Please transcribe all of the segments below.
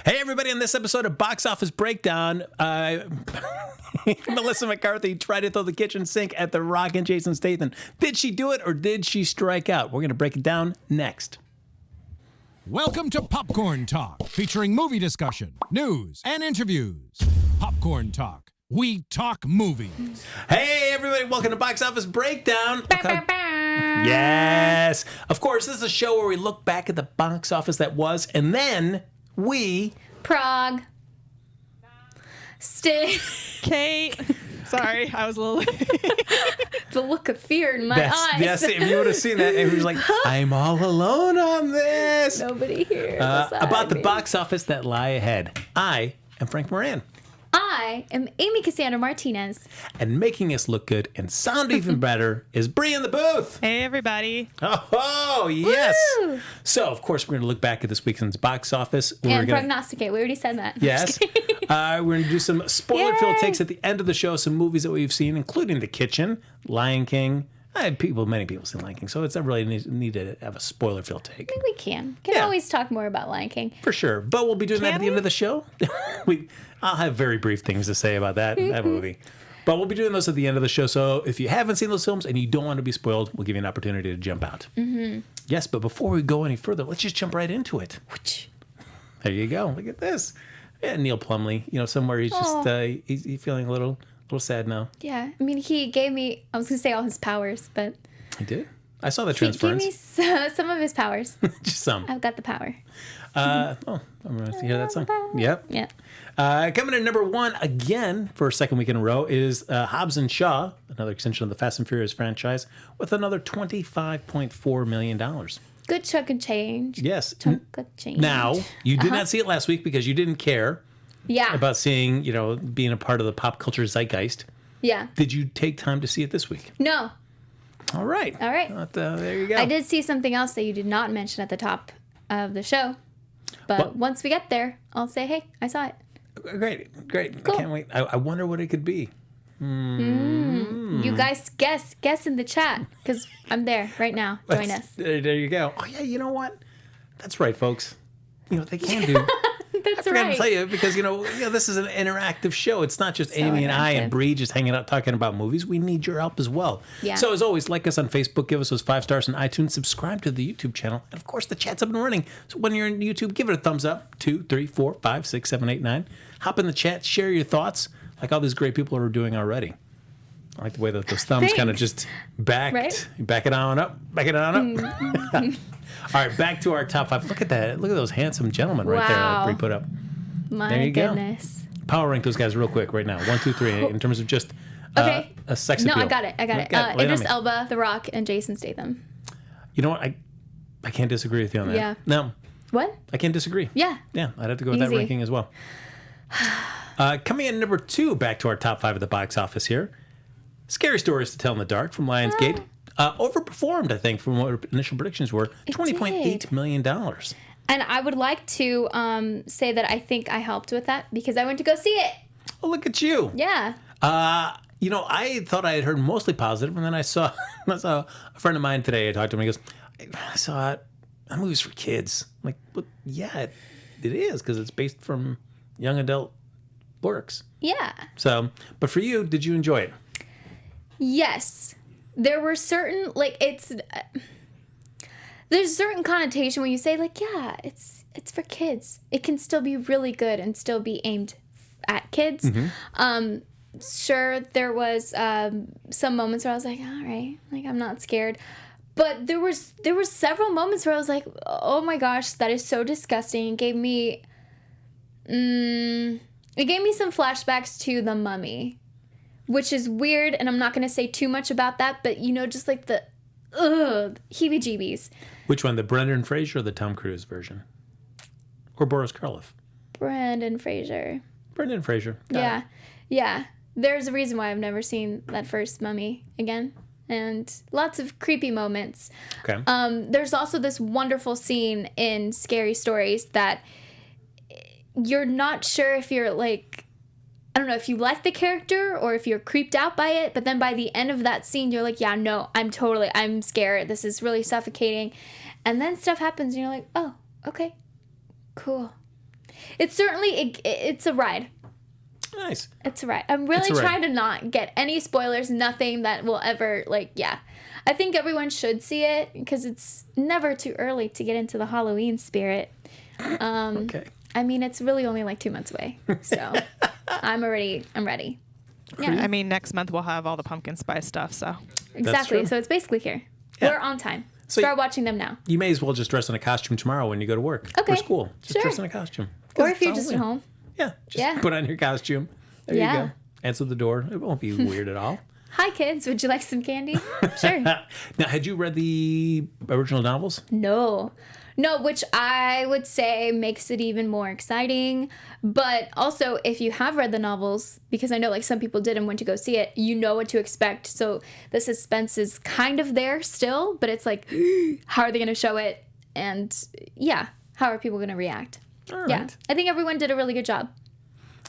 Hey, everybody, on this episode of Box Office Breakdown, Melissa McCarthy tried to throw the kitchen sink at The Rock and Jason Statham. Did she do it or did she strike out? We're going to break it down next. Welcome to Popcorn Talk, featuring movie discussion, news, and interviews. Popcorn Talk. We talk movies. Hey, everybody, welcome to Box Office Breakdown. Okay. Yes. Of course, this is a show where we look back at the box office that was, and then we... Prague. Kate. Sorry, I was a little... The look of fear in my eyes. Yes, if you would have seen that, it was like, I'm all alone on this. Nobody here. About the box office that lie ahead. I am Frank Moran. I am Amy Cassandra Martinez. And making us look good and sound even better is Bree in the booth. Hey, everybody. Oh, yes. Woo! So, of course, we're going to look back at this weekend's box office. And prognosticate. We already said that. Yes. We're going to do some spoiler-filled takes at the end of the show, some movies that we've seen, including The Kitchen, Lion King. Many people see Lion King, so it's not really need to have a spoiler-filled take. I think we can. Always talk more about Lion King. For sure. But we'll be doing that at the end of the show. I'll have very brief things to say about that movie. But we'll be doing those at the end of the show. So if you haven't seen those films and you don't want to be spoiled, we'll give you an opportunity to jump out. Mm-hmm. Yes, but before we go any further, let's just jump right into it. There you go. Look at this. Yeah, Neil Plumley. Somewhere he's just he's feeling a little sad now. Yeah. I mean, he gave me, I was going to say all his powers, but... He did? I saw the He transference. gave me some of his powers. Just some. I've got the power. I'm going to hear that song. Yep. Yeah. Coming in number one again for a second week in a row is Hobbs Shaw, another extension of the Fast and Furious franchise, with another $25.4 million. Good chunk of change. Yes. Chunk of change. Now, you did not see it last week because you didn't care about seeing, being a part of the pop culture zeitgeist. Yeah. Did you take time to see it this week? No. All right. There you go. I did see something else that you did not mention at the top of the show. But once we get there, I'll say, hey, I saw it. Great. Cool. I can't wait. I wonder what it could be. You guys guess in the chat, because I'm there right now. Join us. There you go. Oh, yeah, you know what? That's right, folks. They can do... That's I forgot right. to tell you, because, this is an interactive show. It's not just So Amy and I and interactive. Bree just hanging out talking about movies. We need your help as well. Yeah. So, as always, like us on Facebook, give us those 5 stars on iTunes, subscribe to the YouTube channel, and, of course, the chat's up and running. So, when you're on YouTube, give it a thumbs up. 2, 3, 4, 5, 6, 7, 8, 9. Hop in the chat, share your thoughts, like all these great people are doing already. I like the way that those thumbs kind of just back it on up. All right, back to our top 5. Look at that. Look at those handsome gentlemen right there that Bree put up. My there you goodness. Go. Power rank those guys real quick right now. 1, 2, 3 in terms of just Okay. A sex appeal. No, I got it. Lay it on Idris me. Elba, The Rock, and Jason Statham. You know what? I can't disagree with you on that. Yeah. No, What? I can't disagree. Yeah. Yeah, I'd have to go with that Easy. ranking as well. Coming in number 2, back to our top 5 of the box office here. Scary Stories to Tell in the Dark from Lionsgate. Overperformed, I think, from what our initial predictions were. $20.8 million. And I would like to say that I think I helped with that because I went to go see it. Oh, look at you. Yeah. I thought I had heard mostly positive, and then I saw a friend of mine today. I talked to him, and he goes, I saw it. That movie's for kids. I'm like, well, yeah, it is, because it's based from young adult works. Yeah. So, but for you, did you enjoy it? Yes. There were certain, there's a certain connotation when you say, yeah, it's for kids. It can still be really good and still be aimed at kids. Mm-hmm. Sure, there was some moments where I was like, all right, I'm not scared. But there were several moments where I was like, oh my gosh, that is so disgusting. It gave me some flashbacks to The Mummy, which is weird, and I'm not going to say too much about that, but just like the heebie-jeebies. Which one, the Brendan Fraser or the Tom Cruise version? Or Boris Karloff? Brendan Fraser. Brendan Fraser. Got it. Yeah. There's a reason why I've never seen that first Mummy again. And lots of creepy moments. Okay. There's also this wonderful scene in Scary Stories that you're not sure if you're I don't know if you like the character or if you're creeped out by it, but then by the end of that scene, you're like, yeah, no, I'm scared. This is really suffocating. And then stuff happens and you're like, oh, okay, cool. it's certainly it's a ride. Nice. It's a ride. I'm really trying to not get any spoilers, nothing that will ever, like, yeah. I think everyone should see it because it's never too early to get into the Halloween spirit. Okay. I mean, it's really only like 2 months away. So I'm ready. Yeah. I mean, next month we'll have all the pumpkin spice stuff, so. Exactly. true. So it's basically here. Yeah. We're on time. So Start watching them now. You may as well just dress in a costume tomorrow when you go to work Okay. or school. Just Sure. dress in a costume. Or if you're just at home. Yeah. Just put on your costume. There Yeah. you go. Answer the door. It won't be weird at all. Hi, kids. Would you like some candy? Sure. Now, had you read the original novels? No, which I would say makes it even more exciting. But also, if you have read the novels, because I know like some people did and went to go see it, you know what to expect. So the suspense is kind of there still, but it's like, how are they going to show it? And yeah, how are people going to react? All right. Yeah, I think everyone did a really good job.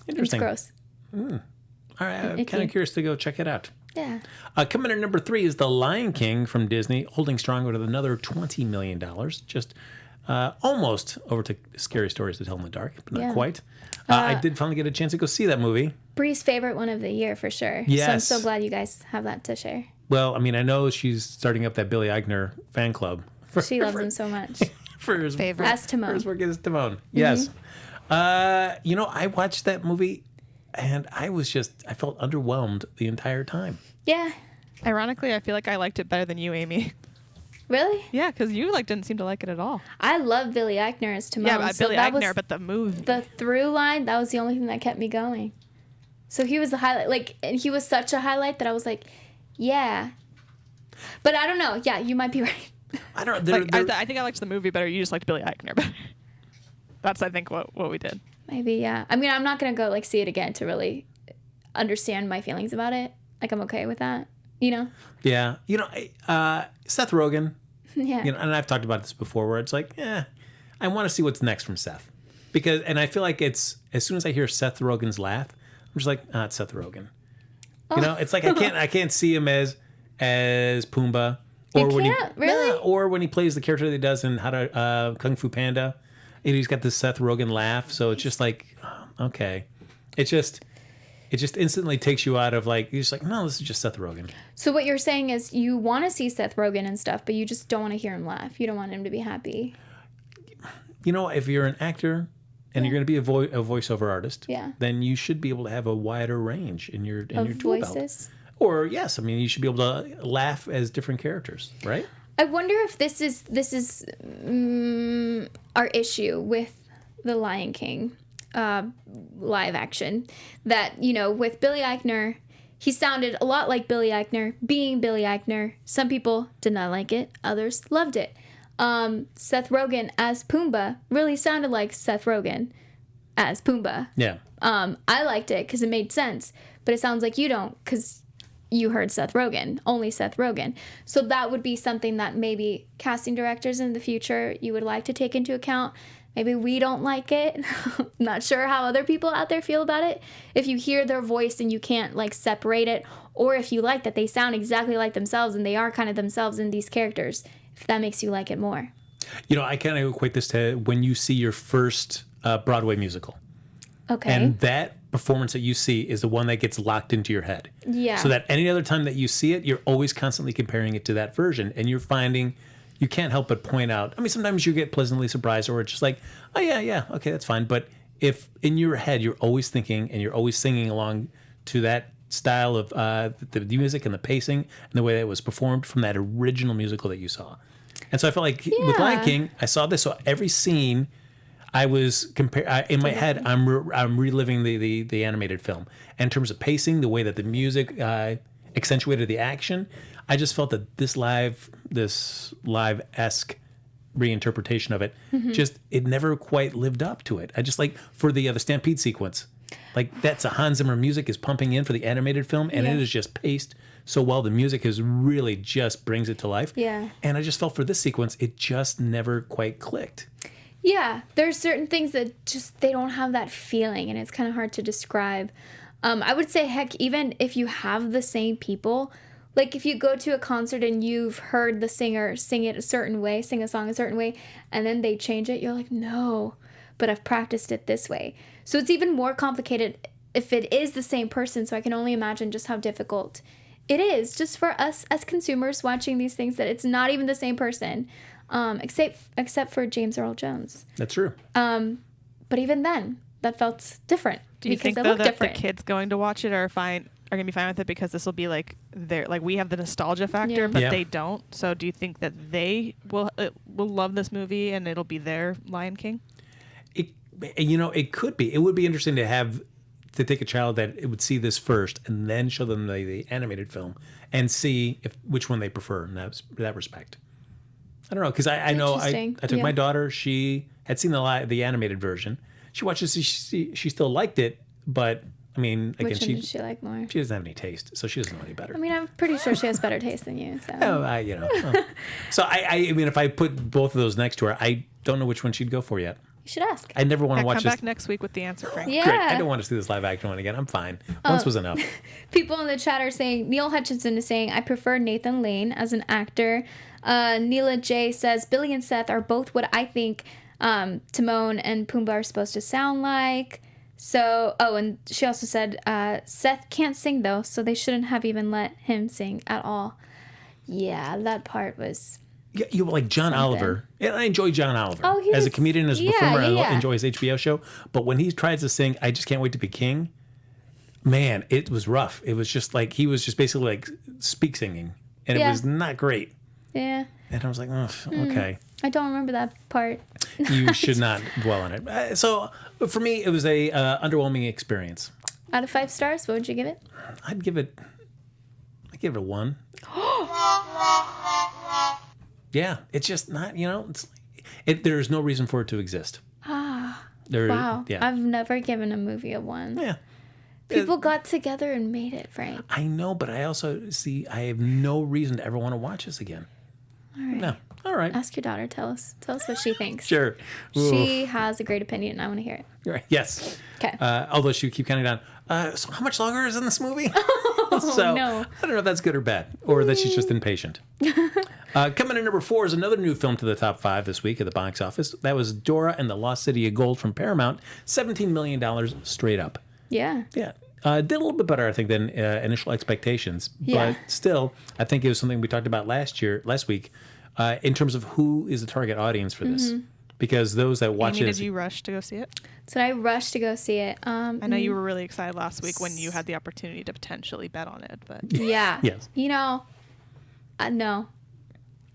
It's Interesting. gross. All right. I'm Icky. kind of curious to go check it out. Yeah. Coming in at number 3 is The Lion King from Disney, holding strong with another $20 million. Just almost overtook Scary Stories to Tell in the Dark, but not Yeah. quite. I did finally get a chance to go see that movie. Bree's favorite one of the year for sure. Yes. So I'm so glad you guys have that to share. Well, I mean, I know she's starting up that Billy Eichner fan club. She loves him so much. For his Favorite. As For Timon. his work as Timon. Yes. I watched that movie and I felt underwhelmed the entire time. Yeah. Ironically, I feel like I liked it better than you, Amy. Really? Yeah, because you didn't seem to like it at all. I love Billy Eichner as Timon. Yeah, but so Billy that Eichner, was but the movie. the through line. That was the only thing that kept me going. So he was the highlight. Like, and he was such a highlight that I was like, yeah. But I don't know. Yeah, you might be right. I don't know. I think I liked the movie better. You just liked Billy Eichner better. That's, I think, what we did. Maybe, yeah. I mean, I'm not going to go, like, see it again to really understand my feelings about it. Like, I'm okay with that, you know? Yeah. Seth Rogen, Yeah. and I've talked about this before where it's like, I want to see what's next from Seth. And I feel like it's, as soon as I hear Seth Rogen's laugh, I'm just like, it's Seth Rogen. It's like I can't see him as Pumbaa. Or You can't? Really? Or when he plays the character that he does in Kung Fu Panda, and he's got this Seth Rogen laugh. So it's just like, okay, it just instantly takes you out of like, you're just like, no, this is just Seth Rogen. So what you're saying is you want to see Seth Rogen and stuff, but you just don't want to hear him laugh. You don't want him to be happy. If you're an actor and you're going to be a voiceover artist, Yeah. then you should be able to have a wider range in your Of tool belt. voices. Or yes, I mean you should be able to laugh as different characters, right? I wonder if this is our issue with the Lion King live action. That, with Billy Eichner, he sounded a lot like Billy Eichner, being Billy Eichner. Some people did not like it, others loved it. Seth Rogen as Pumbaa really sounded like Seth Rogen as Pumbaa. Yeah. I liked it because it made sense, but it sounds like you don't because you heard Seth Rogen, only Seth Rogen. So that would be something that maybe casting directors in the future you would like to take into account. Maybe we don't like it. Not sure how other people out there feel about it. If you hear their voice and you can't like separate it, or if you like that they sound exactly like themselves and they are kind of themselves in these characters, if that makes you like it more. I kind of equate this to when you see your first Broadway musical. Okay. And that performance that you see is the one that gets locked into your head. Yeah. So that any other time that you see it, you're always constantly comparing it to that version. And you're finding you can't help but point out. I mean, sometimes you get pleasantly surprised or it's just like, oh, yeah, okay, that's fine. But if in your head you're always thinking and you're always singing along to that style of the music and the pacing and the way that it was performed from that original musical that you saw. And so I felt like with Lion King, I saw this. So every scene I was in my head. I'm reliving the animated film. And in terms of pacing, the way that the music accentuated the action, I just felt that this live-esque reinterpretation of it, it never quite lived up to it. I just like for the Stampede sequence, like that's a Hans Zimmer music is pumping in for the animated film, and it is just paced so well. The music is really just brings it to life. Yeah. And I just felt for this sequence, it just never quite clicked. Yeah, there's certain things that just they don't have that feeling, and it's kind of hard to describe. I would say, heck, even if you have the same people, like if you go to a concert and you've heard the singer sing it a certain way, sing a song a certain way, and then they change it, you're like, no. but I've practiced it this way. So it's even more complicated if it is the same person. So I can only imagine just how difficult it is just for us as consumers watching these things, that it's not even the same person, except for James Earl Jones. That's true. But even then, that felt different. Do you think though that the kids going to watch it are gonna be fine with it because this will be like we have the nostalgia factor, but they don't? So do you think that they will love this movie and it'll be their Lion King? It could be. It would be interesting to take a child that it would see this first and then show them the animated film and see which one they prefer in that respect. I don't know, because I know I took my daughter. She had seen the animated version. She watched it. She still liked it, but I mean, again, which one did she like more? She doesn't have any taste, so she doesn't know any better. I mean, I'm pretty sure she has better taste than you. So. So I mean, if I put both of those next to her, I don't know which one she'd go for yet. You should ask. I never want to watch come this. back next week with the answer, Frank. Yeah. Great. I don't want to see this live action one again. I'm fine. Once was enough. People in the chat are saying, Neil Hutchinson is saying, I prefer Nathan Lane as an actor. Neela J says, Billy and Seth are both what I think Timon and Pumbaa are supposed to sound like. So, and she also said, Seth can't sing though, so they shouldn't have even let him sing at all. Yeah, that part was... You like John Oliver, and I enjoy John Oliver as a comedian, as a performer. I enjoy his HBO show, but when he tries to sing, I just can't wait to be king. Man, it was rough. It was just like he was just basically like speak singing, and it was not great. Yeah, and I was like, oh, okay. I don't remember that part. You should not dwell on it. So for me, it was a underwhelming experience. Out of 5 stars, what would you give it? I'd give it a 1. Yeah, it's just not, there's no reason for it to exist. Wow. Yeah. I've never given a movie a 1. Yeah. People got together and made it, Frank. I know, but I also I have no reason to ever want to watch this again. All right. No. All right. Ask your daughter. Tell us what she thinks. Sure. She has a great opinion. I want to hear it. Right. Yes. Okay. Although she would keep counting down. So how much longer is in this movie? Oh, no. I don't know if that's good or bad, or that she's just impatient. Coming in number 4 is another new film to the top 5 this week at the box office. That was Dora and the Lost City of Gold from Paramount. $17 million straight up. Yeah. Yeah. Did a little bit better, I think, than initial expectations. Yeah. But still, I think it was something we talked about last week, in terms of who is the target audience for this. Because those that watch Amy, it... did you rush to go see it? So I rushed to go see it. I know you were really excited last week when you had the opportunity to potentially bet on it, but... Yeah. Yes. No,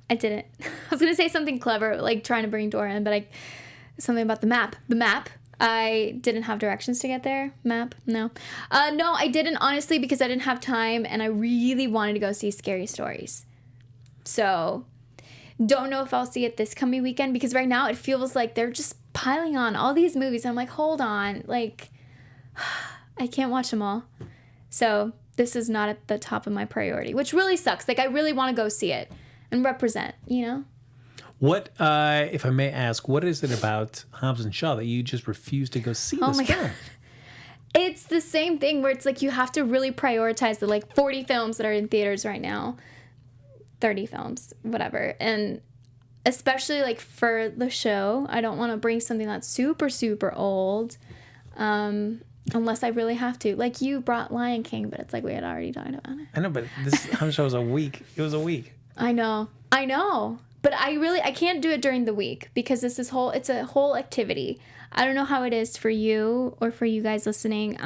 I didn't. I was going to say something clever, like trying to bring Dora in, but something about the map. The map. I didn't have directions to get there. Map? No. No, I didn't, honestly, because I didn't have time, and I really wanted to go see Scary Stories. So, don't know if I'll see it this coming weekend, because right now it feels like they're just piling on all these movies. I'm like, hold on. Like, I can't watch them all. So, this is not at the top of my priority, which really sucks. Like, I really want to go see it and represent, What, if I may ask, what is it about Hobbs and Shaw that you just refuse to go see this film? God. It's the same thing where it's like you have to really prioritize the 40 films that are in theaters right now. 30 films, whatever. And especially for the show, I don't want to bring something that's super, super old. Unless I really have to. You brought Lion King, but it's we had already talked about it. I know, but this Hobbs and Shaw was a week. It was a week. I know. But I can't do it during the week because it's a whole activity. I don't know how it is for you or for you guys listening.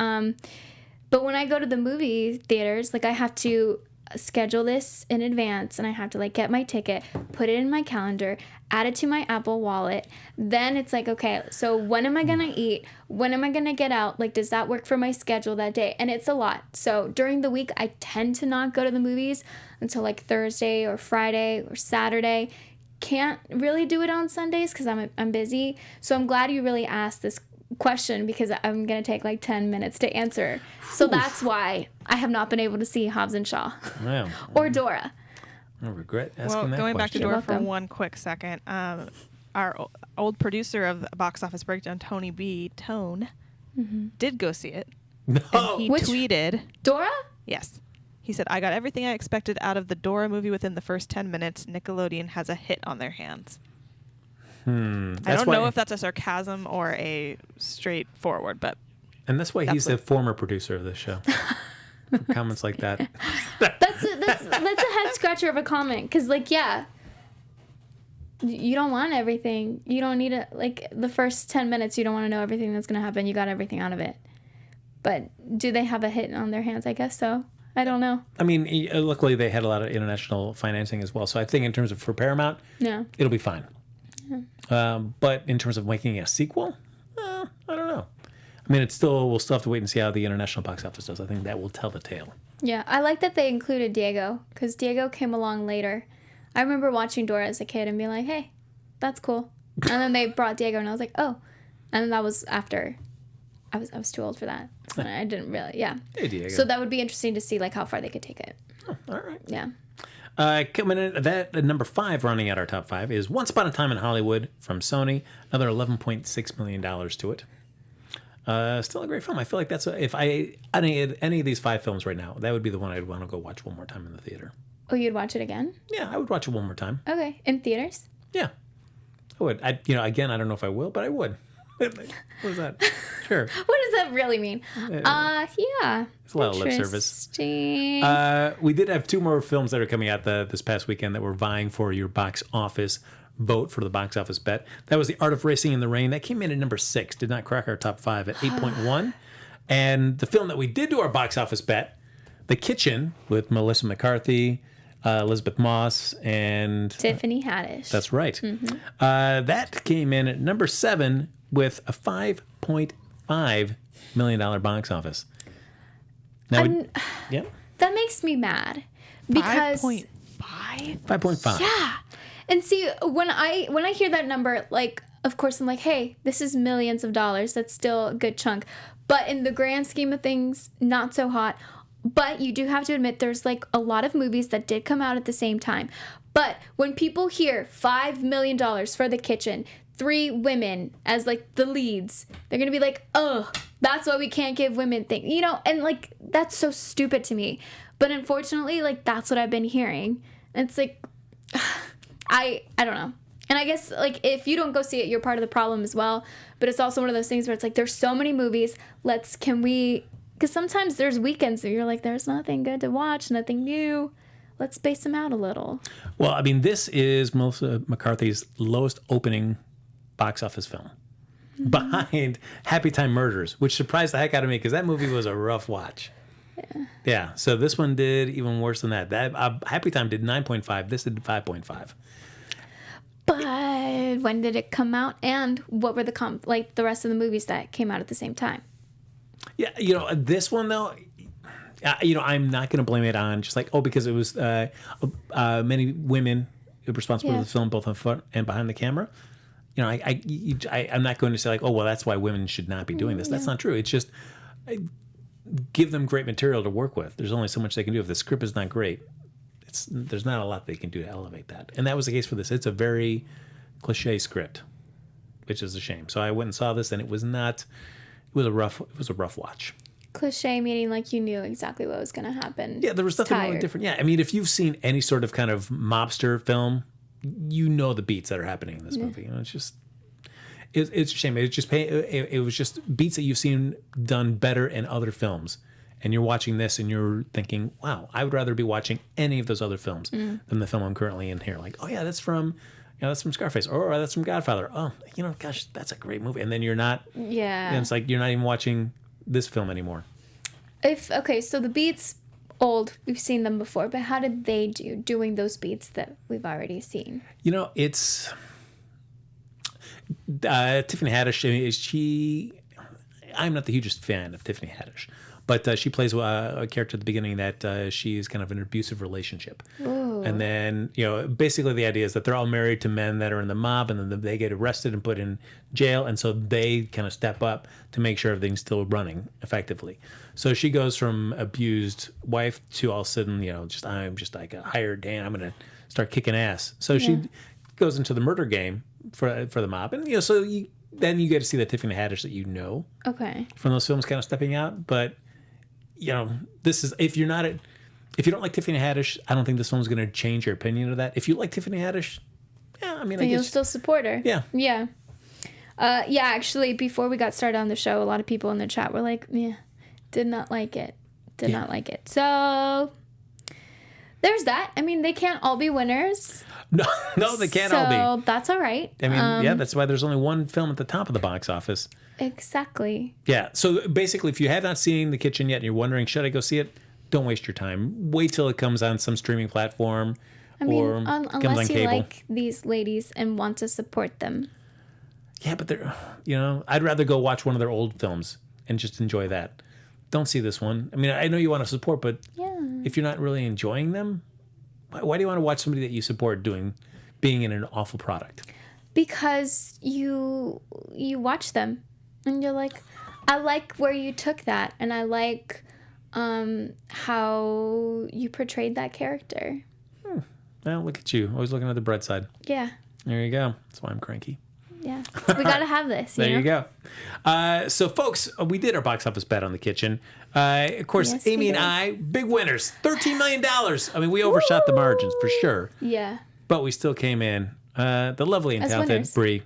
But when I go to the movie theaters, I have to schedule this in advance, and I have to get my ticket, put it in my calendar, add it to my Apple Wallet. Then it's okay, so when am I gonna eat? When am I gonna get out? Does that work for my schedule that day? And it's a lot. So during the week, I tend to not go to the movies until Thursday or Friday or Saturday. Can't really do it on Sundays because I'm busy. So I'm glad you really asked this question because I'm going to take 10 minutes to answer. So that's why I have not been able to see Hobbs and Shaw. Wow. Or Dora. I regret asking that going question. back to Dora for one quick second. Our old producer of Box Office Breakdown, Tony B. Tone, did go see it. No. And he tweeted. Dora? Yes. He said, I got everything I expected out of the Dora movie within the first 10 minutes. Nickelodeon has a hit on their hands. I don't know if that's a sarcasm or a straightforward, but and that's why he's the former producer of this show. Comments like that. That's a head scratcher of a comment, because you don't want everything. You don't need it. Like the first 10 minutes, you don't want to know everything that's going to happen. You got everything out of it. But do they have a hit on their hands? I guess so. I don't know. I mean, luckily they had a lot of international financing as well. So I think in terms of for Paramount, it'll be fine. Yeah. But in terms of making a sequel, I don't know. I mean, we'll still have to wait and see how the international box office does. I think that will tell the tale. Yeah, I like that they included Diego, because Diego came along later. I remember watching Dora as a kid and being like, hey, that's cool. And then they brought Diego, and I was like, oh. And then that was after. I was too old for that. So I didn't really, Hey, Diego. So that would be interesting to see how far they could take it. Oh, all right. Yeah. Coming in at number 5, rounding out our top 5, is Once Upon a Time in Hollywood from Sony. Another $11.6 million to it. Still a great film. I feel like that's if I any of these 5 films right now, that would be the one I'd want to go watch one more time in the theater. Oh, you'd watch it again? Yeah, I would watch it one more time. Okay, in theaters? Yeah, I would. Again, I don't know if I will, but I would. What is that? Sure. What does that really mean? Yeah. It's a lot of lip service. Interesting. We did have 2 more films that are coming out this past weekend that were vying for your box office vote for the box office bet. That was The Art of Racing in the Rain. That came in at number 6. Did not crack our top 5 at 8.1. And the film that we did do our box office bet, The Kitchen, with Melissa McCarthy, Elizabeth Moss, and Tiffany Haddish. That's right. Mm-hmm. That came in at number 7 with a $5.5 million box office. Now, yeah. That makes me mad because 5.5. Yeah. And see, when I hear that number, of course I'm like, hey, this is millions of dollars. That's still a good chunk. But in the grand scheme of things, not so hot. But you do have to admit there's a lot of movies that did come out at the same time. But when people hear $5 million for The Kitchen, 3 women as the leads, they're going to be like, oh, that's why we can't give women things. And that's so stupid to me. But unfortunately, that's what I've been hearing. And it's I don't know. And I guess if you don't go see it, you're part of the problem as well. But it's also one of those things where it's there's so many movies. Because sometimes there's weekends where you're there's nothing good to watch, nothing new. Let's space them out a little. Well, I mean, this is Melissa McCarthy's lowest opening box office film, behind Happy Time Murders, which surprised the heck out of me because that movie was a rough watch. Yeah. So this one did even worse than that. Happy Time did 9.5. This did 5.5. But when did it come out, and what were the rest of the movies that came out at the same time? Yeah, this one though, I'm not going to blame it on just because it was many women responsible for the film, both on front and behind the camera. I'm not going to say oh, well, that's why women should not be doing this. That's not true. It's just give them great material to work with. There's only so much they can do. If the script is not great, there's not a lot they can do to elevate that. And that was the case for this. It's a very cliche script, which is a shame. So I went and saw this, and it was not. It was a rough watch. Cliche meaning you knew exactly what was going to happen. Yeah, there was nothing really different. Yeah, I mean, if you've seen any sort of kind of mobster film, you know the beats that are happening in this movie. It's just, it's a shame. It was just beats that you've seen done better in other films, and you're watching this and you're thinking, wow, I would rather be watching any of those other films than the film I'm currently in here. Oh yeah, that's from. That's from Scarface, or that's from Godfather. Oh, gosh, that's a great movie. And then you're not. Yeah. And it's you're not even watching this film anymore. So the beats, old, we've seen them before, but how did they do doing those beats that we've already seen? It's Tiffany Haddish. I'm not the hugest fan of Tiffany Haddish, but she plays a character at the beginning that she's kind of in an abusive relationship. Ooh. And then, basically the idea is that they're all married to men that are in the mob, and then they get arrested and put in jail. And so they kind of step up to make sure everything's still running effectively. So she goes from abused wife to all of a sudden, I'm just a hired hand. I'm going to start kicking ass. So she goes into the murder game for the mob. And, then you get to see the Tiffany Haddish that okay, from those films kind of stepping out. But, this is, if you don't like Tiffany Haddish, I don't think this film's going to change your opinion of that. If you like Tiffany Haddish, yeah, mean, And you'll still support her. Yeah. Yeah. Yeah, actually, before we got started on the show, a lot of people in the chat were like, yeah, did not like it. Did not like it. So there's that. I mean, they can't all be winners. No, they can't all be. So that's all right. I mean, that's why there's only one film at the top of the box office. Exactly. Yeah. So basically, if you have not seen The Kitchen yet and you're wondering, should I go see it? Don't waste your time. Wait till it comes on some streaming platform or comes on unless you cable. like these ladies and want to support them. Yeah, but they're, I'd rather go watch one of their old films and just enjoy that. Don't see this one. I mean, I know you want to support, but if you're not really enjoying them, why do you want to watch somebody that you support being in an awful product? Because you watch them and you're like, I like where you took that, and I like how you portrayed that character. Well, look at you, always looking at the bright side. Yeah. There you go. That's why I'm cranky. Yeah. We got to have this. There you go. So, folks, we did our box office bet on The Kitchen. Of course, Yes, Amy we and did. I, big winners, $13 million. I mean, we overshot the margins for sure, Yeah. but we still came in. The lovely and As talented winners. Brie,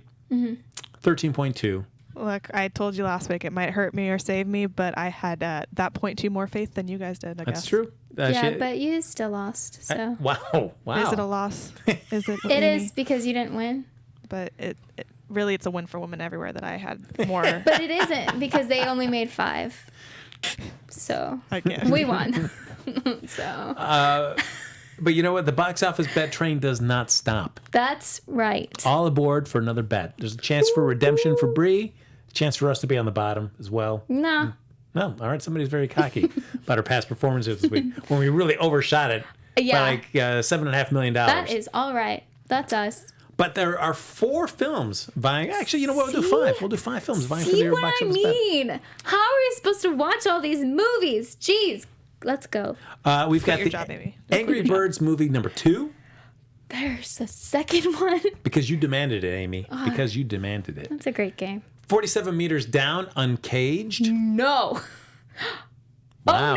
13.2. Look, I told you last week it might hurt me or save me, but I had that 0.2 more faith than you guys did, I guess. That's true. But you still lost. So Wow. Is it a loss? Is it? it Amy? is because you didn't win. But it really, it's a win for women everywhere that I had more. But it isn't because they only made 5. So I can't. we won. So But you know what? The box office bet train does not stop. that's right. All aboard for another bet. There's a chance for redemption for Brie, a chance for us to be on the bottom as well. No. No, all right. Somebody's very cocky about our past performances this week when we really overshot it Yeah. by like $7.5 million. That is all right. That's us. But there are 4 films vying. Actually, you know what? We'll do 5. We'll do 5 films vying for See the what box I office bet. mean? How are we supposed to watch all these movies? Jeez. Let's go. We've got your the job, Amy. Angry Quit your job. Birds movie number 2 There's a second one. because you demanded it, Amy. Because you demanded it. That's a great game. 47 Meters Down, Uncaged. No. Wow. Oh,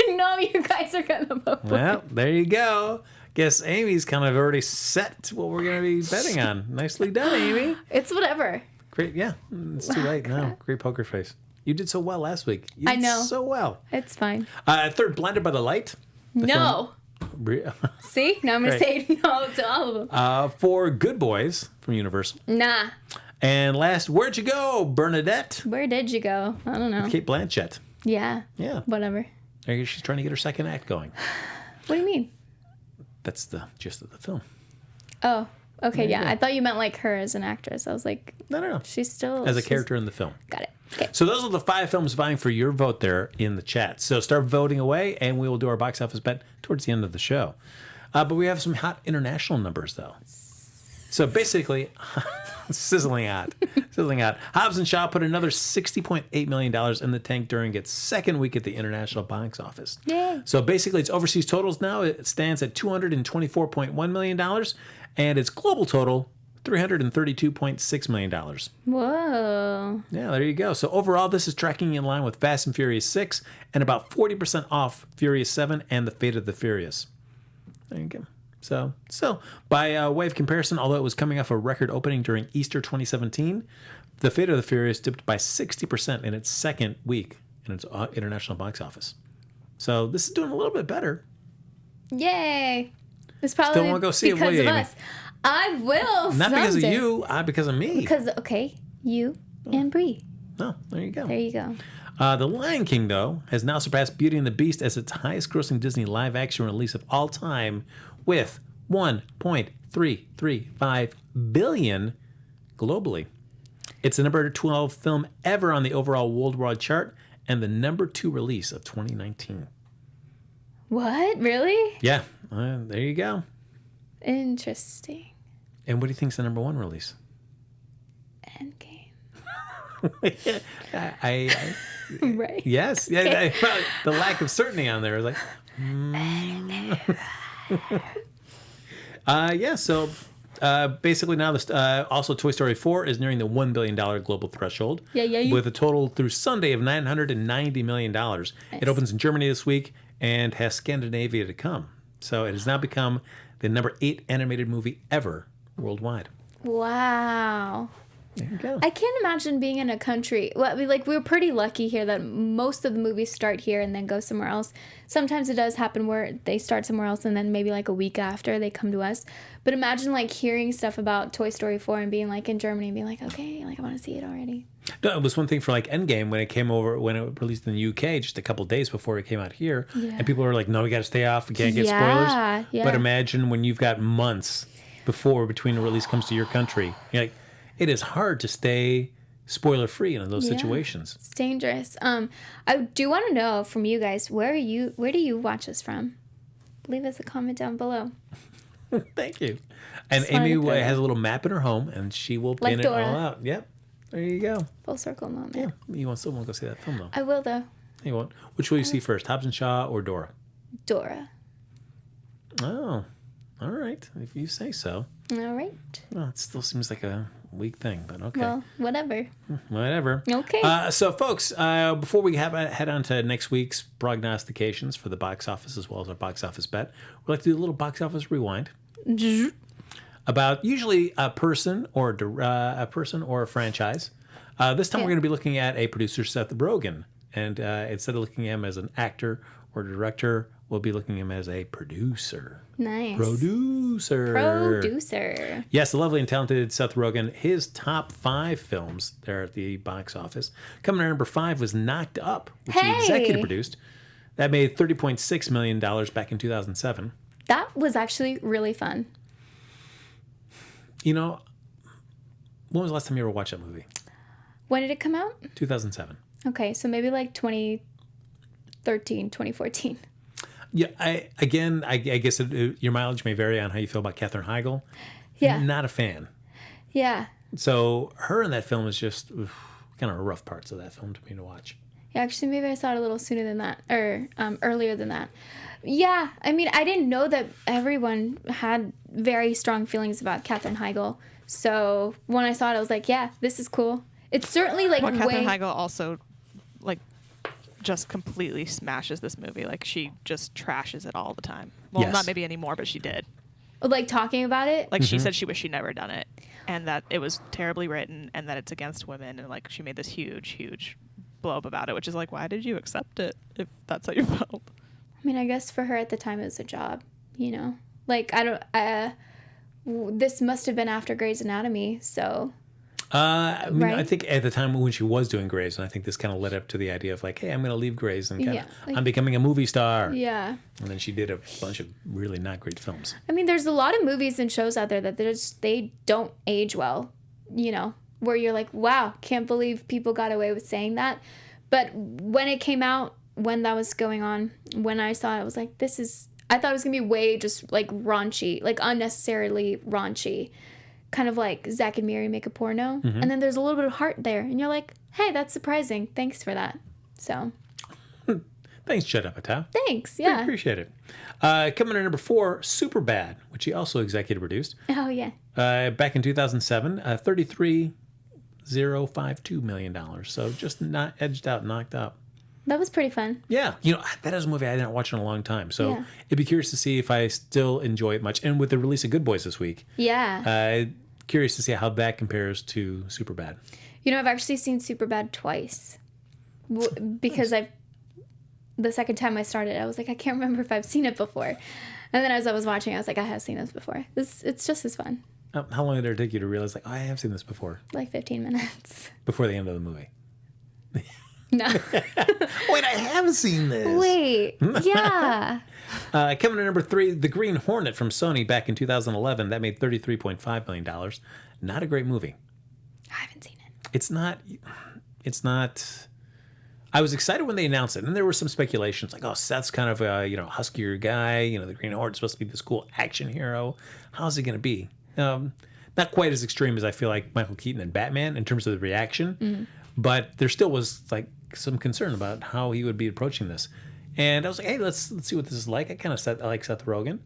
no. No, you guys are going to vote for Well, there you go. Guess Amy's kind of already set what we're going to be betting on. Nicely done, Amy. It's whatever. Great. Yeah, it's too late now. Great poker face. You did so well last week. You I did know. so well. It's fine. Third, Blinded by the Light. No. See? Now I'm going to Right. say no to all of them. For Good Boys from Universal. Nah. And last, Where'd You Go, Bernadette? Where did you go? I don't know. Kate Blanchett. Yeah. Yeah. Whatever. I guess she's trying to get her second act going. What do you mean? That's the gist of the film. Oh, okay. you Yeah. go. I thought you meant like her as an actress. I was like, No. she's still. As a she's- character in the film. Got it. Okay. So those are the 5 films vying for your vote there in the chat. So start voting away, and we will do our box office bet towards the end of the show. But we have some hot international numbers, though. So basically, sizzling hot. Sizzling hot. Hobbs Shaw put another $60.8 million in the tank during its second week at the international box office. Yay. So basically, its overseas totals now, it stands at $224.1 million, and its global total, $332.6 million. Whoa. Yeah, there you go. So overall, this is tracking in line with Fast and Furious 6 and about 40% off Furious 7 and The Fate of the Furious. There you go. So by way of comparison, although it was coming off a record opening during Easter 2017, The Fate of the Furious dipped by 60% in its second week in its international box office. So this is doing a little bit better. Yay. It's probably won't go see it, will because you, of Amy? us. I will. Not because of someday. you, because of me. Because, okay, you and Brie. Oh, there you go. There you go. The Lion King, though, has now surpassed Beauty and the Beast as its highest-grossing Disney live-action release of all time, with $1.335 billion globally. It's the number 12 film ever on the overall worldwide chart and the number 2 release of 2019. What? Really? Yeah, there you go. Interesting. And what do you think's the number 1 release? Endgame. I Right. yes, yeah. The lack of certainty on there is like. Yeah. So basically now, also Toy Story 4 is nearing the $1 billion global threshold. Yeah. With a total through Sunday of $990 million. It opens in Germany this week and has Scandinavia to come. So it has now become the number 8 animated movie ever worldwide. Wow. There you go. I can't imagine being in a country. Well, I mean, like, we're pretty lucky here that most of the movies start here and then go somewhere else. Sometimes it does happen where they start somewhere else and then maybe like a week after they come to us. But imagine like hearing stuff about Toy Story 4 and being like in Germany and being like, okay, like I want to see it already. No, it was one thing for like Endgame when it released in the UK just a couple days before it came out here, and people were like, "No, we got to stay off. We can't get spoilers." Yeah. But imagine when you've got months between the release comes to your country. You're like, it is hard to stay spoiler free in those situations. It's dangerous. I do want to know from you guys, where do you watch us from? Leave us a comment down below. Thank you. And Amy has a little map in her home, and she will pin it all out. Yep. There you go. Full circle moment. Yeah. You want someone to go see that film, though? I will, though. You won't. Which will you see first, Hobbs and Shaw or Dora? Dora. Oh, all right. If you say so. All right. Well, it still seems like a weak thing, but okay. Well, whatever. Whatever. Okay. So, folks, before we head on to next week's prognostications for the box office as well as our box office bet, we'd like to do a little box office rewind about usually a person or a franchise. This time we're going to be looking at a producer, Seth Rogen, and instead of looking at him as an actor or director, we'll be looking at him as a producer. Nice. Producer. Yes, the lovely and talented Seth Rogen. His top 5 films there at the box office. Coming in at number 5 was Knocked Up, which he executive produced. That made $30.6 million back in 2007. That was actually really fun. You know, when was the last time you ever watched that movie? When did it come out? 2007. Okay, so maybe like 2013, 2014. Yeah, I guess your mileage may vary on how you feel about Katherine Heigl. Yeah. Not a fan. Yeah. So her in that film is just kind of rough parts of that film to me to watch. Yeah, actually, maybe I saw it a little sooner than that, or earlier than that. Yeah, I mean, I didn't know that everyone had very strong feelings about Katherine Heigl. So when I saw it, I was like, yeah, this is cool. It's certainly like Katherine Heigl also like just completely smashes this movie. Like she just trashes it all the time. Well, not maybe anymore, but she did. Like talking about it? Like she said she wished she'd never done it and that it was terribly written and that it's against women and like she made this huge blow up about it, which is like, why did you accept it if that's how you felt? I mean, I guess for her at the time it was a job, you know? Like, this must have been after Grey's Anatomy, so... I mean, right? I think at the time when she was doing Grey's, and I think this kind of led up to the idea of like, hey, I'm going to leave Grey's and I'm becoming a movie star. Yeah. And then she did a bunch of really not great films. I mean, there's a lot of movies and shows out there that they don't age well, you know, where you're like, wow, can't believe people got away with saying that. But when it came out, when that was going on, when I saw it, I was like, I thought it was going to be way just like raunchy, like unnecessarily raunchy. Kind of like Zack and Miri make a porno. Mm-hmm. And then there's a little bit of heart there. And you're like, hey, that's surprising. Thanks for that. So. Thanks, Judd Apatow. Thanks, yeah. I appreciate it. Coming in at number 4, Superbad, which he also executive produced. Oh, yeah. Back in 2007, $33,052 million. So just not edged out, knocked up. That was pretty fun. Yeah. You know, that is a movie I didn't watch in a long time. So it'd be curious to see if I still enjoy it much. And with the release of Good Boys this week. Yeah. Curious to see how that compares to Superbad. You know, I've actually seen Superbad twice. Because the second time I started, I was like, I can't remember if I've seen it before. And then as I was watching, I was like, I have seen this before. It's just as fun. How long did it take you to realize, like, oh, I have seen this before? Like 15 minutes. Before the end of the movie. No. Wait, I haven't seen this. Wait, yeah. Coming in number 3, The Green Hornet from Sony back in 2011. That made $33.5 million. Not a great movie. I haven't seen it. It's not. I was excited when they announced it, and there were some speculations like, oh, Seth's kind of a huskier guy. The Green Hornet's supposed to be this cool action hero. How's it going to be? Not quite as extreme as I feel like Michael Keaton and Batman in terms of the reaction, but there still was like some concern about how he would be approaching this. And I was like, hey, let's see what this is like. I like Seth Rogen.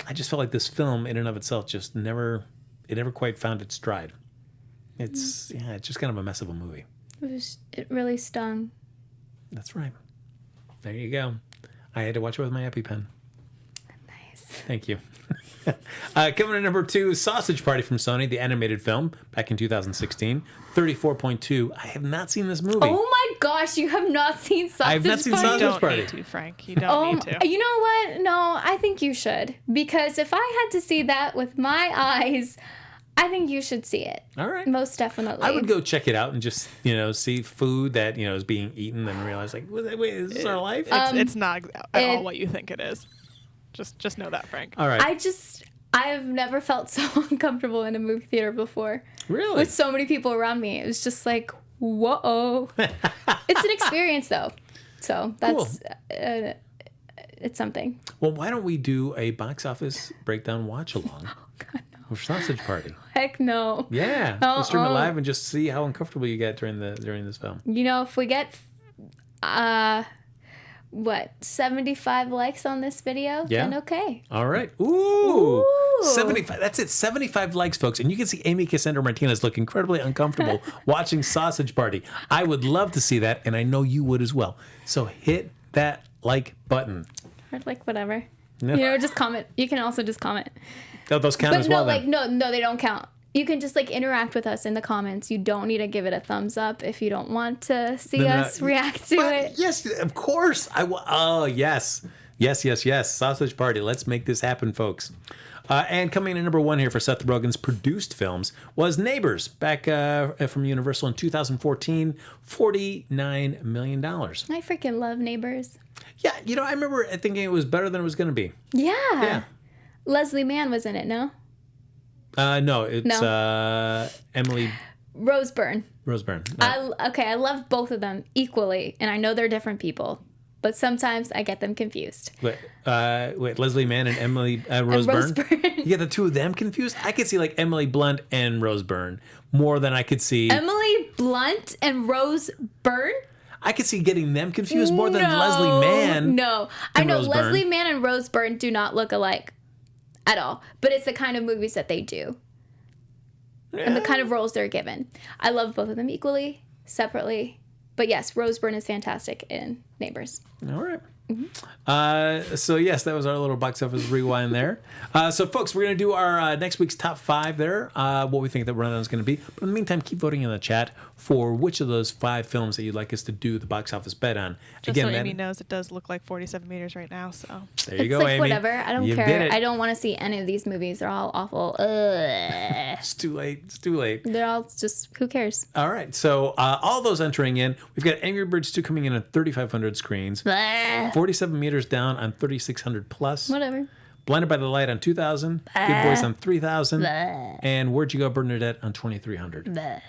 I just felt like this film in and of itself just never quite found its stride. It's just kind of a mess of a movie. It really stung. That's right. There you go. I had to watch it with my EpiPen. Nice. Thank you. Coming in number 2, Sausage Party from Sony, the animated film, back in 2016. 34.2. I have not seen this movie. Oh my gosh, you have not seen Sausage Party? I've not seen You Sausage don't Party. need to, Frank. You don't need to. You know what? No, I think you should. Because if I had to see that with my eyes, I think you should see it. All right. Most definitely. I would go check it out and just, see food that, is being eaten and realize, like, wait, is this our life? It's not at all what you think it is. Just know that, Frank. All right. I've never felt so uncomfortable in a movie theater before. Really? With so many people around me. It was just like, whoa. It's an experience, though. So that's, it's something. Well, why don't we do a box office breakdown watch-along? Oh, God, no. For Sausage Party. Heck no. Yeah. We'll stream it live and just see how uncomfortable you get during this film. If we get 75 likes on this video, then okay. All right. Ooh. 75. That's it. 75 likes, folks. And you can see Amy Cassandra Martinez look incredibly uncomfortable watching Sausage Party. I would love to see that, and I know you would as well. So hit that like button. Or like whatever. No. Just comment. You can also just comment. Oh, those count as well, then. No, they don't count. You can just interact with us in the comments. You don't need to give it a thumbs up if you don't want to see us react to it. Yes, of course. Oh, yes. Yes. Sausage Party. Let's make this happen, folks. And coming in at number 1 here for Seth Rogen's produced films was Neighbors, back from Universal in 2014, $49 million. I freaking love Neighbors. Yeah, I remember thinking it was better than it was going to be. Yeah. Leslie Mann was in it, no? No, it's Emily Roseburn. No. I love both of them equally, and I know they're different people, but sometimes I get them confused. Wait, Leslie Mann and Emily Roseburn? You get the two of them confused? I could see Emily Blunt and Roseburn more than I could see... Emily Blunt and Roseburn? I could see getting them confused more than Leslie Mann. No, I know Roseburn. Leslie Mann and Roseburn do not look alike at all, but it's the kind of movies that they do and the kind of roles they're given. I love both of them equally, separately, but yes, Roseburn is fantastic in Neighbors. All right. So yes, that was our little box office rewind there. So folks, we're going to do our next week's top 5 there, what we think the rundown is going to be. But in the meantime, keep voting in the chat for which of those 5 films that you'd like us to do the box office bet on. Just so Amy knows, it does look like 47 meters right now. So there you go, Amy. Whatever. I don't care. I don't want to see any of these movies. They're all awful. It's too late. They're all just, who cares? All right. So all those entering in, we've got Angry Birds 2 coming in at 3,500 screens. 47 meters down on 3,600 plus. Whatever. Blinded by the Light on 2,000. Good Boys on 3,000. And Where'd You Go, Bernadette on 2,300.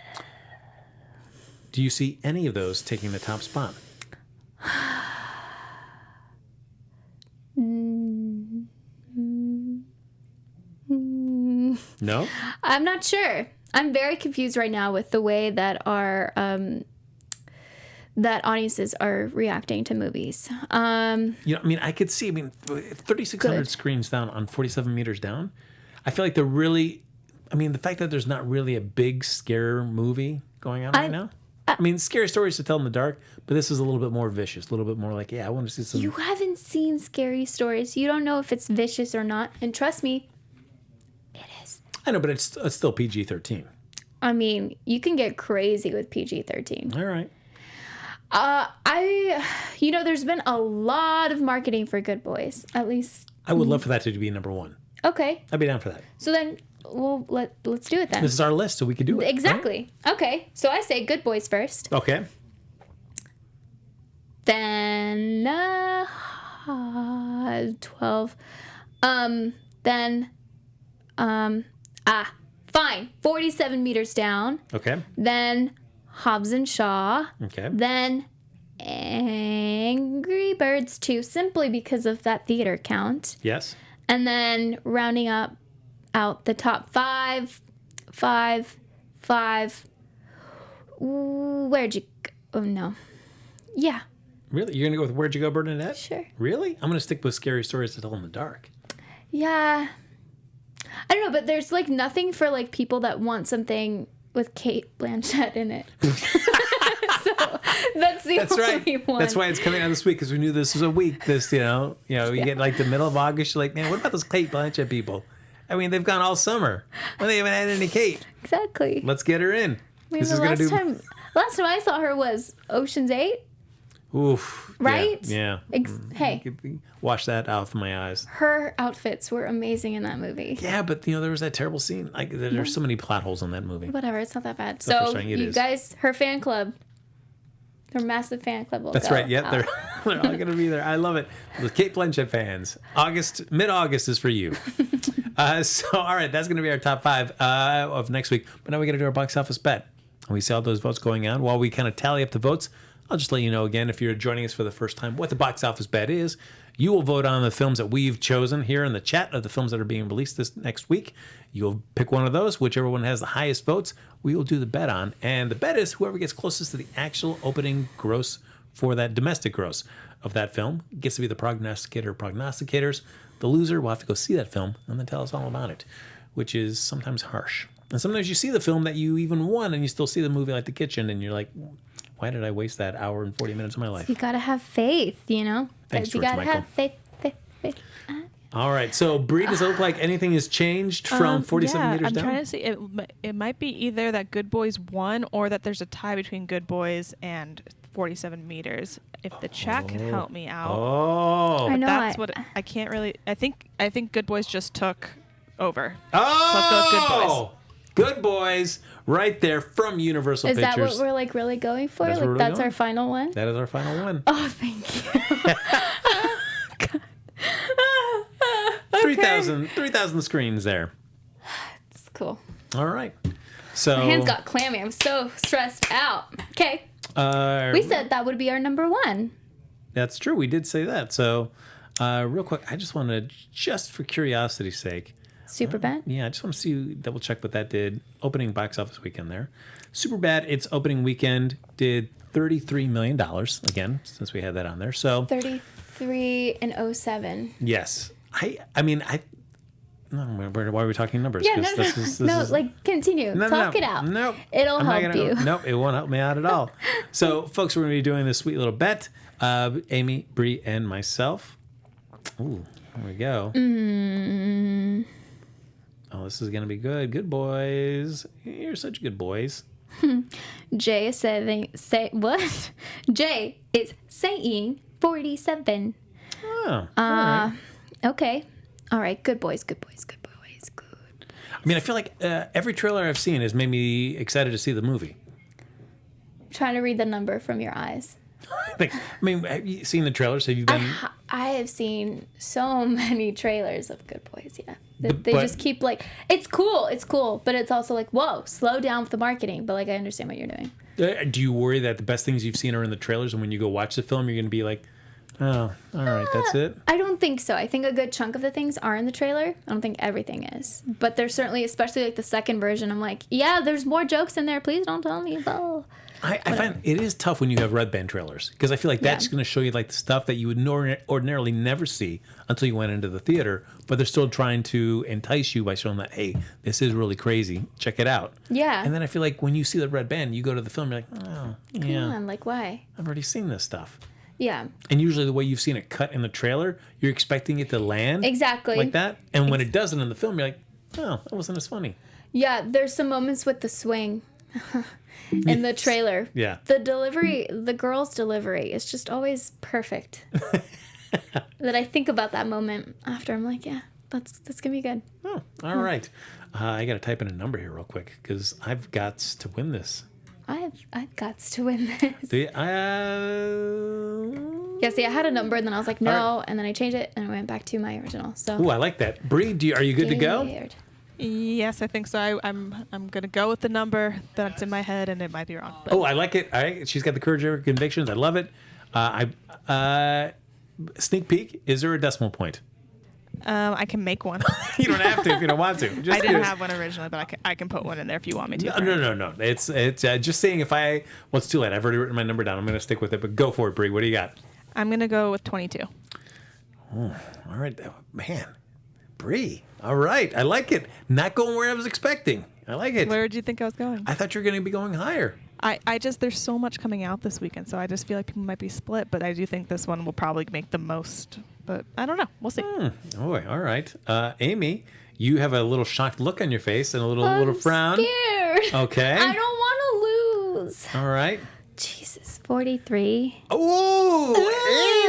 Do you see any of those taking the top spot? No? I'm not sure. I'm very confused right now with the way that our that audiences are reacting to movies. I could see. 3,600 screens down on 47 meters down. I feel like they're really. The fact that there's not really a big scare movie going on right now. Scary stories to tell in the dark, but this is a little bit more vicious, a little bit more like, I want to see some. You haven't seen Scary Stories. You don't know if it's vicious or not, and trust me, it is. I know, but it's still PG-13. You can get crazy with PG-13. All right. There's been a lot of marketing for Good Boys. At least I would love for that to be number 1. Okay. I'd be down for that. So then, let's do it then. This is our list, so we can do it. Exactly. Right? Okay. So I say Good Boys first. Okay. Then 12. Fine. 47 meters down. Okay. Then Hobbs and Shaw. Okay. Then Angry Birds 2, simply because of that theater count. Yes. And then rounding out the top 5. Where'd you go? Oh, no. Yeah. Really? You're going to go with Where'd You Go, Bernadette? Sure. Really? I'm going to stick with Scary Stories to Tell in the Dark. Yeah. I don't know, but there's nothing for people that want something with Kate Blanchett in it. So that's the only one. That's why it's coming out this week, because we knew this was a week. This, you get the middle of August, you're like, man, what about those Kate Blanchett people? I mean, they've gone all summer. Well, they haven't had any Kate. Exactly. Let's get her in. I mean, last time I saw her was Ocean's 8. Oof. Right? Yeah. Hey. Wash that out of my eyes. Her outfits were amazing in that movie. Yeah, but there was that terrible scene. Like there's so many plot holes in that movie. Whatever, it's not that bad. The first So thing it you is. guys, her fan club, her massive fan club will That's go right. Yeah, out. they're all gonna be there. I love it. The Kate Blanchett fans. Mid-August is for you. So all right, that's gonna be our top 5 of next week. But now we gotta do our box office bet. And we see all those votes going on. While we kind of tally up the votes, I'll just let you know again, if you're joining us for the first time, what the box office bet is. You will vote on the films that we've chosen here in the chat of the films that are being released this next week. You'll pick one of those. Whichever one has the highest votes, we will do the bet on. And the bet is whoever gets closest to the actual opening gross for that domestic gross of that film gets to be the prognosticator or prognosticators. The loser will have to go see that film and then tell us all about it, which is sometimes harsh. And sometimes you see the film that you even won and you still see the movie like The Kitchen and you're like, why did I waste that hour and 40 minutes of my life? You gotta have faith, you know? Thanks, you George gotta Michael. have faith. All right. So, Bree, does it look like anything has changed from 47 meters I'm down? trying to see. It might be either that Good Boys won or that there's a tie between Good Boys and 47 meters. If the chat could help me out. Oh. I know. That's what I can't really. I think Good Boys just took over. Oh. So let's go with Good Boys. Good Boys, right there from Universal Is Pictures. that what we're like really going for? That's Like where we're that's going. our final one? That is our final one. Oh, thank you. 3,000 screens there. It's cool. All right. So My hands got clammy. I'm so stressed out. Okay. We said that would be our number 1. That's true. We did say that. So, real quick, I just want to, just for curiosity's sake, Superbad? yeah, I just want to see, double check what that did. Opening box office weekend there. Superbad, its opening weekend did $33 million, again, since we had that on there. So, 33 and 07. yes. I mean, no, why are we talking numbers? Yeah, 'Cause no, this no, is- like continue. Talk it out. Nope. It'll I'm not help gonna- you. Nope, it won't help me out at all. So, folks, we're going to be doing this sweet little bet. Amy, Bree, and myself. Ooh, there we go. Oh, this is going to be good. Good boys. You're such good boys. Jay is what? Jay is saying 47. Oh, all right. Okay. All right. Good boys. Good boys. Good boys. Good. I mean, I feel like every trailer I've seen has made me excited to see the movie. Trying to read the number from your eyes. Like, I mean, have you seen the trailers? Have you been? I have seen so many trailers of Good Boys. Yeah, they But- just keep like it's cool, but it's also like whoa, slow down with the marketing. But like I understand what you're doing. Do you worry that the best things you've seen are in the trailers, and when you go watch the film, you're going to be like, oh, all right, that's it? I don't think so. I think a good chunk of the things are in the trailer. I don't think everything is, but there's certainly, especially like the second version. I'm like, yeah, there's more jokes in there. Please don't tell me. Oh. I find it is tough when you have red band trailers because I feel like that's going to show you like the stuff that you would ordinarily never see until you went into the theater, but they're still trying to entice you by showing that, hey, this is really crazy. Check it out. Yeah. And then I feel like when you see the red band, you go to the film, you're like, oh, yeah, Come on, like why? I've already seen this stuff. Yeah. And usually the way you've seen it cut in the trailer, you're expecting it to land Exactly. like that. And when it doesn't in the film, you're like, oh, that wasn't as funny. Yeah, there's some moments with the swing in the trailer. Yeah. The delivery, the girl's delivery is just always perfect. That I think about that moment after. I'm like, yeah, that's gonna be good. Oh, all right. I got to type in a number here real quick because I've got to win this. I've got to win this. Do you, Yeah, see, I had a number and then I was like, no, All right. and then I changed it and I went back to my original. So. Ooh, I like that. Bree, are you good to go? Weird. Yes, I think so. I'm gonna go with the number that's in my head, and it might be wrong. But Oh, I like it. All right. She's got the courage of her convictions. I love it. Sneak peek. Is there a decimal point? I can make one. You don't have to if you don't want to. Just I didn't curious. have one originally, but I can put one in there if you want me to. No. It's just saying if I. Well, it's too late. I've already written my number down. I'm going to stick with it. But go for it, Bree. What do you got? I'm gonna go with 22. All right, man. Bree. All right. I like it. Not going where I was expecting. I like it. Where did you think I was going? I thought you were going to be going higher. I just there's so much coming out this weekend, so I just feel like people might be split. But I do think this one will probably make the most. But I don't know. We'll see. Oh, all right. Amy, You have a little shocked look on your face and a little frown. Scared. Okay. I don't want to lose. All right. Jesus, 43. Oh,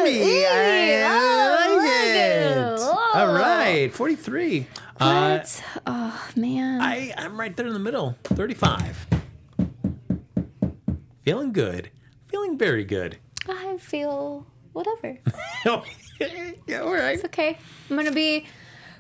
Amy. I like it. Whoa. All right. 43. What? Oh, man. I'm right there in the middle. 35. Feeling good. Feeling very good. I feel whatever. Yeah, all right. It's okay. I'm going to be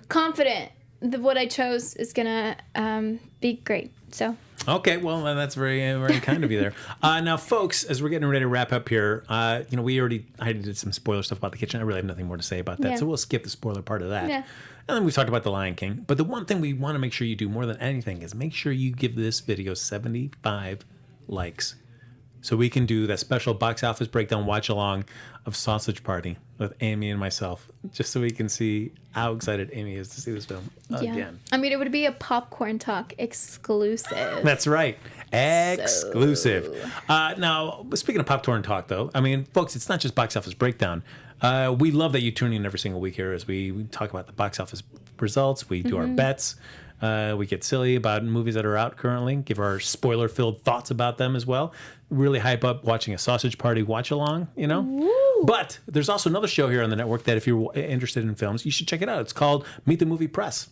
confident that what I chose is going to be great. So. Okay, well, that's very, very kind of you there. Now, folks, as we're getting ready to wrap up here, I did some spoiler stuff about the kitchen. I really have nothing more to say about that, so we'll skip the spoiler part of that. Yeah. And then we've talked about The Lion King. But the one thing we want to make sure you do more than anything is make sure you give this video 75 likes, so we can do that special box office breakdown watch along of Sausage Party with Amy and myself, just so we can see how excited Amy is to see this film again. I mean, it would be a Popcorn Talk exclusive. That's right. Exclusive. Now, speaking of Popcorn Talk, though, I mean, folks, it's not just box office breakdown. We love that you tune in every single week here as we talk about the box office results. We do our bets. We get silly about movies that are out currently, give our spoiler-filled thoughts about them as well. Really hype up watching a Sausage Party watch-along, you know? Woo. But there's also another show here on the network that if you're interested in films, you should check it out. It's called Meet the Movie Press.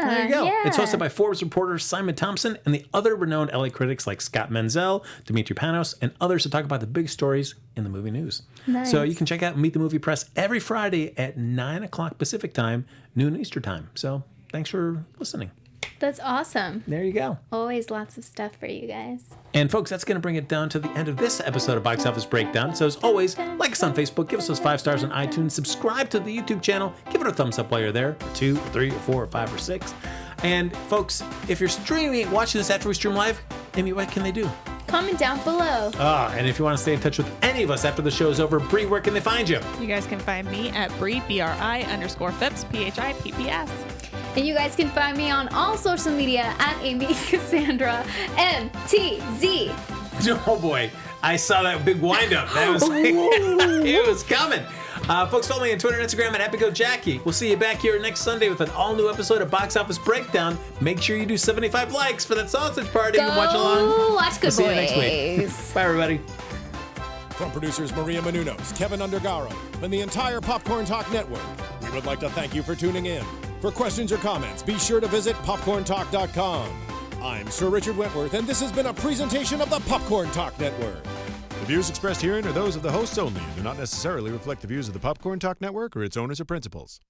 There you go. Yeah. It's hosted by Forbes reporter Simon Thompson and the other renowned LA critics like Scott Menzel, Dimitri Panos, and others to talk about the big stories in the movie news. Nice. So you can check out Meet the Movie Press every Friday at 9 o'clock Pacific time, noon Eastern time. So thanks for listening. That's awesome. There you go. Always lots of stuff for you guys. And folks, that's going to bring it down to the end of this episode of Box Office Breakdown. So as always, like us on Facebook, give us those 5 stars on iTunes, subscribe to the YouTube channel, give it a thumbs up while you're there, 2, 3, 4, 5, or 6. And folks, if you're watching this after we stream live, Amy, what can they do? Comment down below. And if you want to stay in touch with any of us after the show is over, Bree, where can they find you? You guys can find me at Bree, BRI_Phipps, PHIPPS. And you guys can find me on all social media at Amy Cassandra MTZ. Oh boy, I saw that big wind up. That was it was coming. Folks, follow me on Twitter and Instagram at EpicoJackie. We'll see you back here next Sunday with an all-new episode of Box Office Breakdown. Make sure you do 75 likes for that Sausage Party and watch along. Watch Good We'll see you next Boys. week. Bye, everybody. From producers Maria Menounos, Kevin Undergaro, and the entire Popcorn Talk Network, we would like to thank you for tuning in. For questions or comments, be sure to visit popcorntalk.com. I'm Sir Richard Wentworth, and this has been a presentation of the Popcorn Talk Network. The views expressed herein are those of the hosts only and do not necessarily reflect the views of the Popcorn Talk Network or its owners or principals.